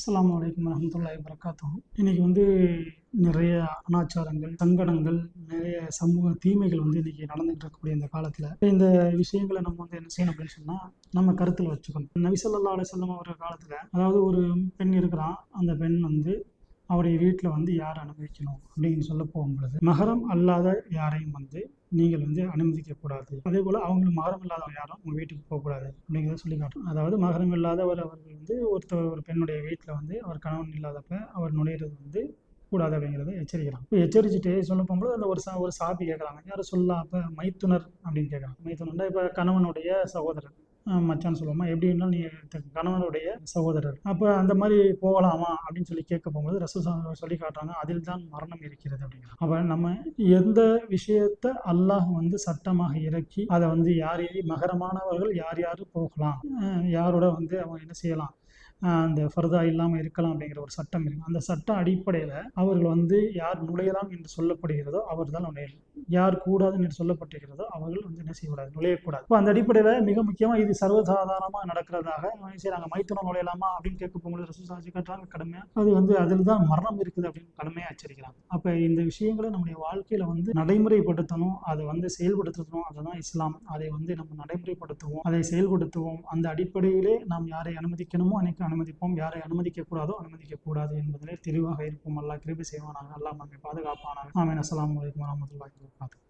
அஸ்ஸலாமு அலைக்கும் வரஹ்மத்துல்லாஹி வபரகாத்துஹு. இன்னைக்கு நிறைய அனாச்சாரங்கள், சங்கடங்கள், நிறைய சமூக தீமைகள் இன்னைக்கு நடந்துகிட்டு இருக்கக்கூடிய இந்த காலத்துல இந்த விஷயங்களை நம்ம என்ன செய்யணும் அப்படின்னு சொன்னா நம்ம கருத்துல வச்சுக்கணும். நபி ஸல்லல்லாஹு அலைஹி வஸல்லம் அவர்கள் காலத்துல, அதாவது ஒரு பெண் இருக்கிறான். அந்த பெண் அவருடைய வீட்டில் யார் அனுமதிக்கணும் அப்படின்னு சொல்ல போகும் பொழுது, மகரம் அல்லாத யாரையும் நீங்கள் அனுமதிக்கக்கூடாது. அதே போல் அவங்களுக்கு மகரம் இல்லாதவங்க யாரும் உங்கள் வீட்டுக்கு போகக்கூடாது அப்படிங்கிறத சொல்லி காட்டும். அதாவது மகரம் இல்லாதவர் அவர்கள் ஒரு பெண்ணுடைய வீட்டில் அவர் கணவன் இல்லாதப்ப அவர் நுழையிறது கூடாது அப்படிங்கிறத எச்சரிக்கிறாங்க. இப்போ எச்சரிச்சுட்டு சொல்ல போகும்போது அந்த ஒரு சாபி கேட்குறாங்க, யாரும் சொல்லலாம். அப்போ மைத்துனர் அப்படின்னு கேட்குறாங்க. மைத்துனர்னா இப்போ கணவனுடைய சகோதரர், மச்சான்னு சொல்லுவோமா, எப்படின்னா நீ கணவனுடைய சகோதரர், அப்போ அந்த மாதிரி போகலாமா அப்படின்னு சொல்லி கேட்க போகும்போது ரசூல் சொல்லி காட்டுறாங்க, அதில் தான் மரணம் இருக்கிறது அப்படிங்கிறாங்க. அப்போ நம்ம எந்த விஷயத்த அல்லாஹ் சட்டமாக இறக்கி அதை யார் மகரமானவர்கள் யார் யார் போகலாம், யாரோட அவங்க என்ன செய்யலாம், அந்த ஃபர்தா இல்லாமல் இருக்கலாம் அப்படிங்கிற ஒரு சட்டம் இருக்குது. அந்த சட்டம் அடிப்படையில் அவர்கள் யார் நுழையலாம் என்று சொல்லப்படுகிறதோ அவர் தான் நுழையலாம், யார் கூடாதுன்னு என்று சொல்லப்பட்டிருக்கிறதோ அவர்கள் என்ன செய்யக்கூடாது, நுழையக்கூடாது. இப்போ அந்த அடிப்படையில் மிக முக்கியமாக இது சர்வசாதாரணமாக நடக்கிறதாக செய்கிறாங்க. மைத்துனம் நுழையலாமா அப்படின்னு கேட்க போகும்போது ரசூல் காட்டுறாங்க கடமையாக அதில் தான் மரணம் இருக்குது அப்படின்னு கடமையாக எச்சரிக்கிறாங்க. அப்போ இந்த விஷயங்களை நம்முடைய வாழ்க்கையில் நடைமுறைப்படுத்தணும், அதை செயல்படுத்தணும். அதுதான் இஸ்லாம். அதை நம்ம நடைமுறைப்படுத்துவோம், அதை செயல்படுத்துவோம். அந்த அடிப்படையிலே நாம் யாரை அனுமதிக்கணுமோ அன்னைக்கு அனுமதிப்போம், யாரை அனுமதிக்கக்கூடாதோ அனுமதிக்கக்கூடாது என்பதிலே தெளிவாக இருப்போம். அல்லாஹ் கிருபை செய்வானாக, அல்லாஹ் நம்மை பாதுகாப்பானாக. ஆமீன். அஸ்ஸலாமு அலைக்கும் வரஹ்மத்துல்லாஹி வபரகாத்துஹு.